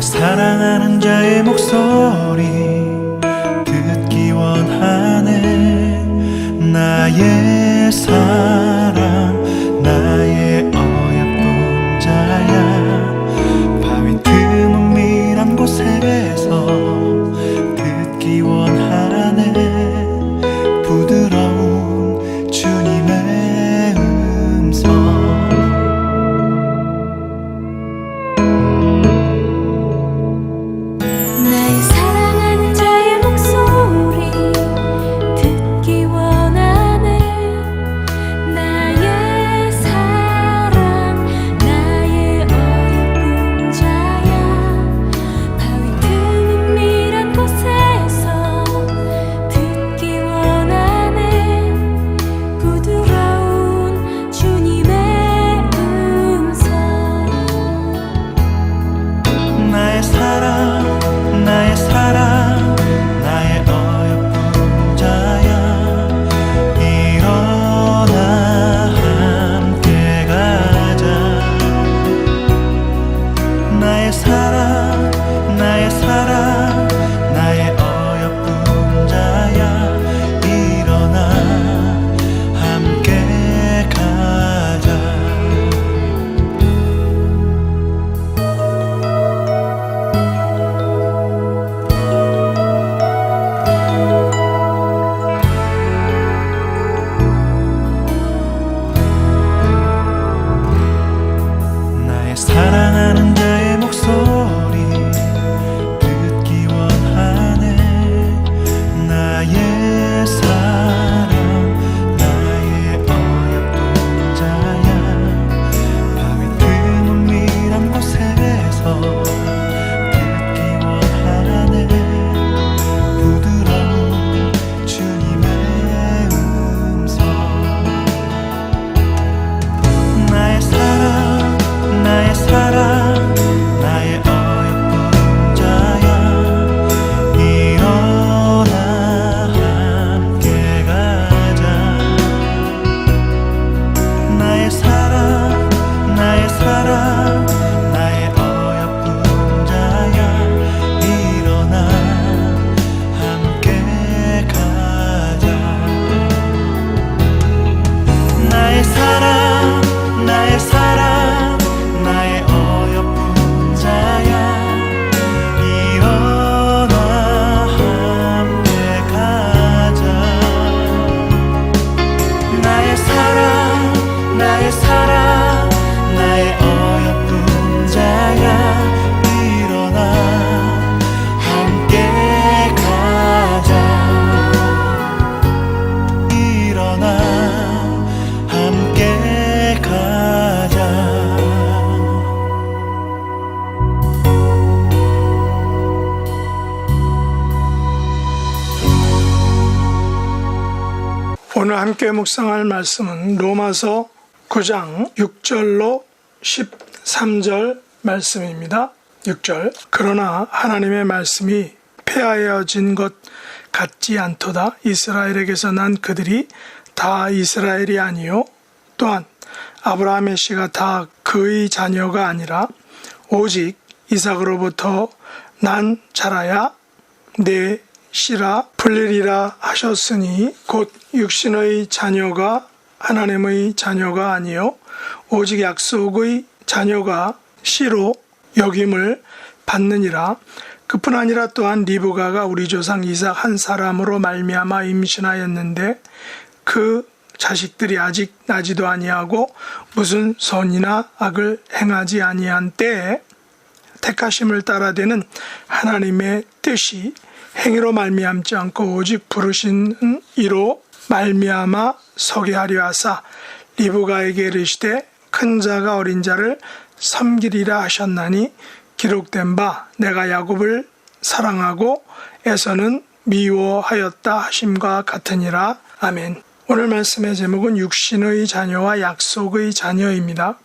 사랑하는 자의 목소리 듣기 원하네. 나의 사랑 나의 어여쁜 자야. 바위 틈은 밀한 곳에서 듣기 원하네. 부드러운 주님의 음성. 사랑하는 자의 목소리 듣기 원하네. 나의 사랑 나의 어여쁜 자야. 바위 틈은 밀한 곳에서 듣기 원하네. 부드러운 주님의 음성. 나의 사랑 나의 사랑 나의 어여쁜 자야. 일어나 함께 가자. 나의 사랑 나의 사랑 나의 어여쁜 자야. 일어나 함께 가자. 나의 사랑 나의 사랑 나의 어여쁜 자야. 일어나 함께 가자. 나의 사랑 나의 사랑 나의 어여쁜 자야. 일어나 함께 가자. 일어나 함께 가자. 오늘 함께 묵상할 말씀은 로마서 9장 6절로 13절 말씀입니다. 6절. 그러나 하나님의 말씀이 폐하여진 것 같지 않도다. 이스라엘에게서 난 그들이 다 이스라엘이 아니요 또한 아브라함의 씨가 다 그의 자녀가 아니라 오직 이삭으로부터 난 자라야 내 씨라 불리리라 하셨으니 곧 육신의 자녀가 하나님의 자녀가 아니요 오직 약속의 자녀가 씨로 여김을 받느니라. 그뿐 아니라 또한 리브가가 우리 조상 이삭 한 사람으로 말미암아 임신하였는데 그 자식들이 아직 나지도 아니하고 무슨 선이나 악을 행하지 아니한 때에 택하심을 따라되는 하나님의 뜻이 행위로 말미암지 않고 오직 부르신 이로 말미암아 서게 하려 하사 리브가에게 이르시되 큰 자가 어린 자를 섬기리라 하셨나니 기록된 바 내가 야곱을 사랑하고 에서는 미워하였다 하심과 같으니라. 아멘. 오늘 말씀의 제목은 육신의 자녀와 약속의 자녀입니다.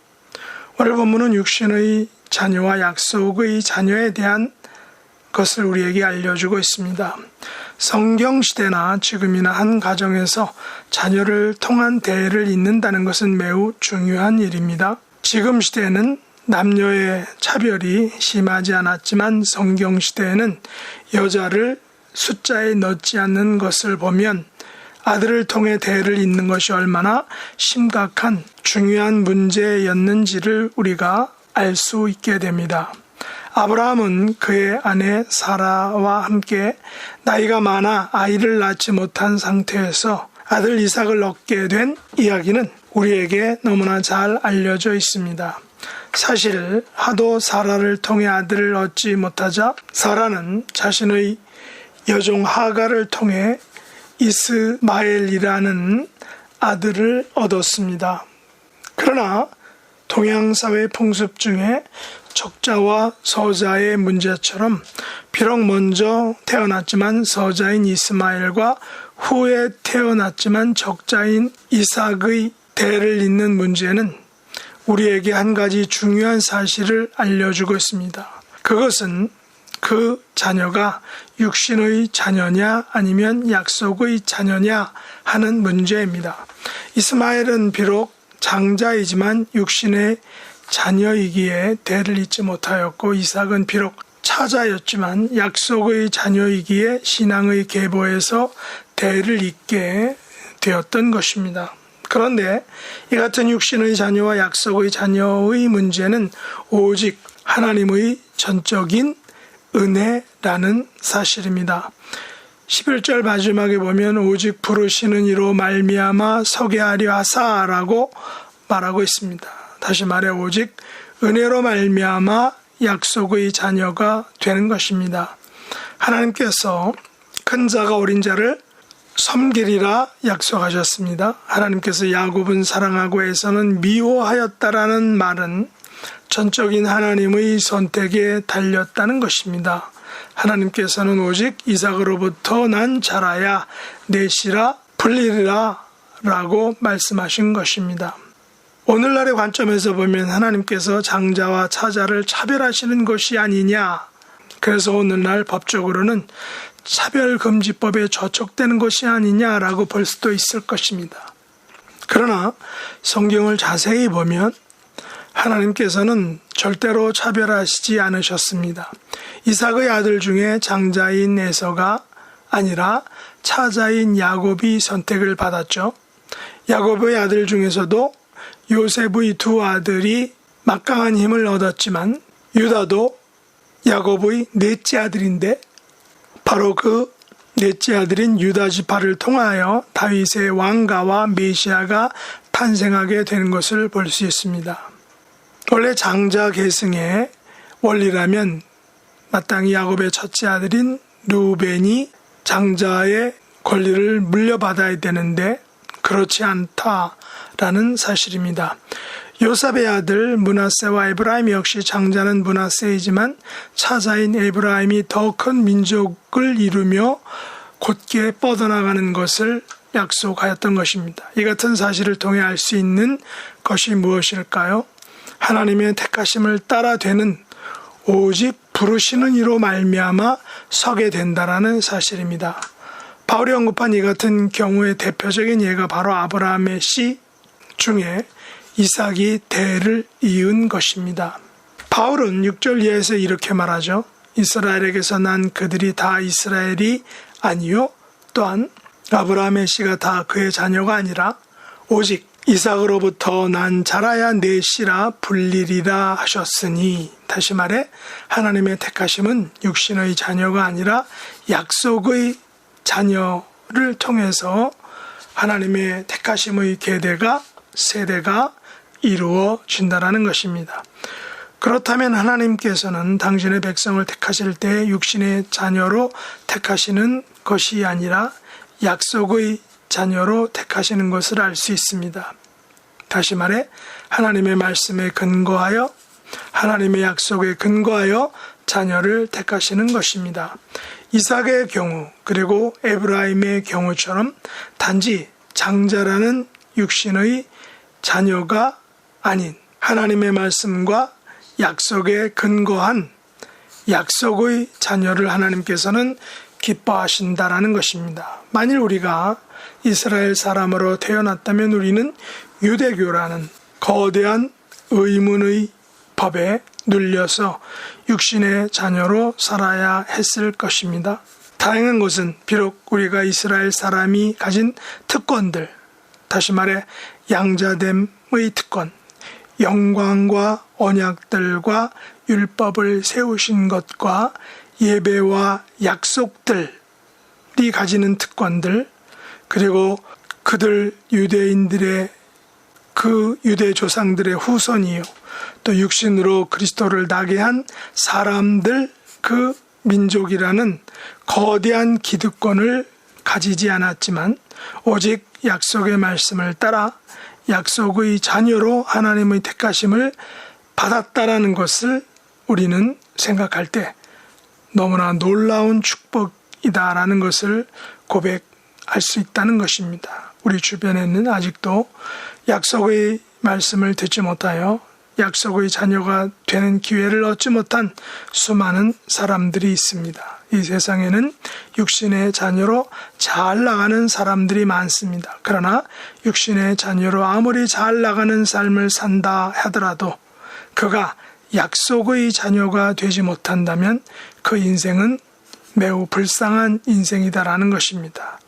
오늘 본문은 육신의 자녀와 약속의 자녀에 대한 것을 우리에게 알려주고 있습니다. 성경시대나 지금이나 한 가정에서 자녀를 통한 대해를 잇는다는 것은 매우 중요한 일입니다. 지금 시대에는 남녀의 차별이 심하지 않았지만 성경시대에는 여자를 숫자에 넣지 않는 것을 보면 아들을 통해 대를 잇는 것이 얼마나 심각한 중요한 문제였는지를 우리가 알 수 있게 됩니다. 아브라함은 그의 아내 사라와 함께 나이가 많아 아이를 낳지 못한 상태에서 아들 이삭을 얻게 된 이야기는 우리에게 너무나 잘 알려져 있습니다. 사실 하도 사라를 통해 아들을 얻지 못하자 사라는 자신의 여종 하가를 통해 이스마엘이라는 아들을 얻었습니다. 그러나 동양사회 풍습 중에 적자와 서자의 문제처럼 비록 먼저 태어났지만 서자인 이스마엘과 후에 태어났지만 적자인 이삭의 대를 잇는 문제는 우리에게 한 가지 중요한 사실을 알려주고 있습니다. 그것은 그 자녀가 육신의 자녀냐 아니면 약속의 자녀냐 하는 문제입니다. 이스마엘은 비록 장자이지만 육신의 자녀이기에 대를 잇지 못하였고 이삭은 비록 차자였지만 약속의 자녀이기에 신앙의 계보에서 대를 잇게 되었던 것입니다. 그런데 이 같은 육신의 자녀와 약속의 자녀의 문제는 오직 하나님의 전적인 은혜라는 사실입니다. 11절 마지막에 보면 오직 부르시는 이로 말미암아 서게 하려 하사라고 말하고 있습니다. 다시 말해 오직 은혜로 말미암아 약속의 자녀가 되는 것입니다. 하나님께서 큰 자가 어린 자를 섬기리라 약속하셨습니다. 하나님께서 야곱은 사랑하고 에서는 미워하였다라는 말은 전적인 하나님의 선택에 달렸다는 것입니다. 하나님께서는 오직 이삭으로부터 난 자라야 내 씨라 불리리라 라고 말씀하신 것입니다. 오늘날의 관점에서 보면 하나님께서 장자와 차자를 차별하시는 것이 아니냐. 그래서 오늘날 법적으로는 차별금지법에 저촉되는 것이 아니냐라고 볼 수도 있을 것입니다. 그러나 성경을 자세히 보면 하나님께서는 절대로 차별하시지 않으셨습니다. 이삭의 아들 중에 장자인 에서가 아니라 차자인 야곱이 선택을 받았죠. 야곱의 아들 중에서도 요셉의 두 아들이 막강한 힘을 얻었지만 유다도 야곱의 넷째 아들인데 바로 그 넷째 아들인 유다 지파를 통하여 다윗의 왕가와 메시아가 탄생하게 되는 것을 볼 수 있습니다. 원래 장자 계승의 원리라면 마땅히 야곱의 첫째 아들인 르우벤이 장자의 권리를 물려받아야 되는데 그렇지 않다라는 사실입니다. 요셉의 아들 므낫세와 에브라임 역시 장자는 므낫세이지만 차자인 에브라임이 더 큰 민족을 이루며 곧게 뻗어나가는 것을 약속하였던 것입니다. 이 같은 사실을 통해 알 수 있는 것이 무엇일까요? 하나님의 택하심을 따라 되는 오직 부르시는 이로 말미암아 서게 된다라는 사실입니다. 바울이 언급한 이 같은 경우의 대표적인 예가 바로 아브라함의 씨 중에 이삭이 대를 이은 것입니다. 바울은 6절 이하에서 이렇게 말하죠. 이스라엘에게서 난 그들이 다 이스라엘이 아니요 또한 아브라함의 씨가 다 그의 자녀가 아니라 오직 이삭으로부터 난 자라야 내 씨라 불리리라 하셨으니, 다시 말해 하나님의 택하심은 육신의 자녀가 아니라 약속의 자녀를 통해서 하나님의 택하심의 계대가 세대가 이루어진다라는 것입니다. 그렇다면 하나님께서는 당신의 백성을 택하실 때 육신의 자녀로 택하시는 것이 아니라 약속의 자녀로 택하시는 것을 알 수 있습니다. 다시 말해 하나님의 말씀에 근거하여 하나님의 약속에 근거하여 자녀를 택하시는 것입니다. 이삭의 경우 그리고 에브라임의 경우처럼 단지 장자라는 육신의 자녀가 아닌 하나님의 말씀과 약속에 근거한 약속의 자녀를 하나님께서는 기뻐하신다라는 것입니다. 만일 우리가 이스라엘 사람으로 태어났다면 우리는 유대교라는 거대한 의문의 법에 눌려서 육신의 자녀로 살아야 했을 것입니다. 다행한 것은 비록 우리가 이스라엘 사람이 가진 특권들, 다시 말해 양자됨의 특권, 영광과 언약들과 율법을 세우신 것과 예배와 약속들이 가지는 특권들, 그리고 그들 유대인들의 그 유대 조상들의 후손이요, 또 육신으로 그리스도를 나게 한 사람들, 그 민족이라는 거대한 기득권을 가지지 않았지만 오직 약속의 말씀을 따라 약속의 자녀로 하나님의 택하심을 받았다라는 것을 우리는 생각할 때 너무나 놀라운 축복이다라는 것을 고백할 수 있다는 것입니다. 우리 주변에는 아직도 약속의 말씀을 듣지 못하여 약속의 자녀가 되는 기회를 얻지 못한 수많은 사람들이 있습니다. 이 세상에는 육신의 자녀로 잘 나가는 사람들이 많습니다. 그러나 육신의 자녀로 아무리 잘 나가는 삶을 산다 하더라도 그가 약속의 자녀가 되지 못한다면 그 인생은 매우 불쌍한 인생이다라는 것입니다.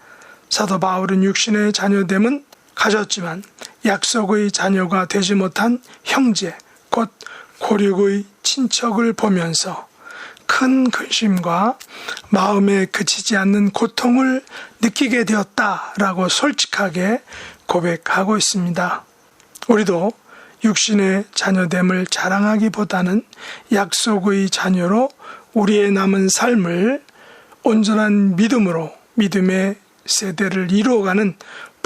사도 바울은 육신의 자녀됨은 가졌지만 약속의 자녀가 되지 못한 형제, 곧 고륙의 친척을 보면서 큰 근심과 마음에 그치지 않는 고통을 느끼게 되었다라고 솔직하게 고백하고 있습니다. 우리도 육신의 자녀됨을 자랑하기보다는 약속의 자녀로 우리의 남은 삶을 온전한 믿음으로 믿음의 세대를 이루어가는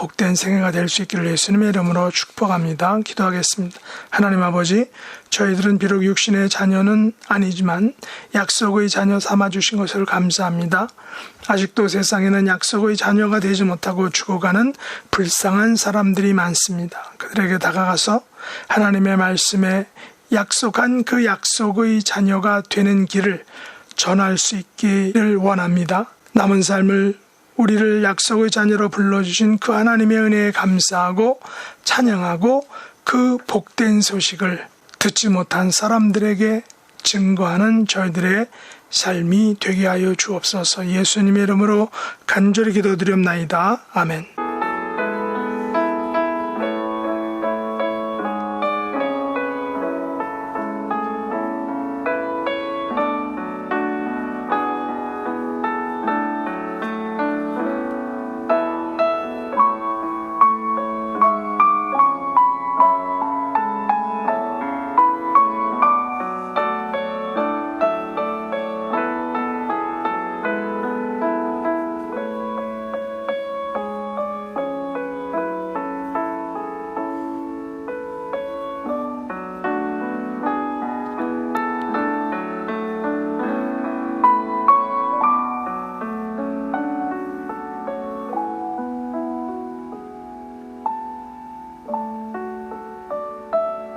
복된 생애가 될 수 있기를 예수님의 이름으로 축복합니다. 기도하겠습니다. 하나님 아버지, 저희들은 비록 육신의 자녀는 아니지만 약속의 자녀 삼아주신 것을 감사합니다. 아직도 세상에는 약속의 자녀가 되지 못하고 죽어가는 불쌍한 사람들이 많습니다. 그들에게 다가가서 하나님의 말씀에 약속한 그 약속의 자녀가 되는 길을 전할 수 있기를 원합니다. 남은 삶을 우리를 약속의 자녀로 불러주신 그 하나님의 은혜에 감사하고 찬양하고 그 복된 소식을 듣지 못한 사람들에게 증거하는 저희들의 삶이 되게 하여 주옵소서. 예수님의 이름으로 간절히 기도드렸나이다. 아멘.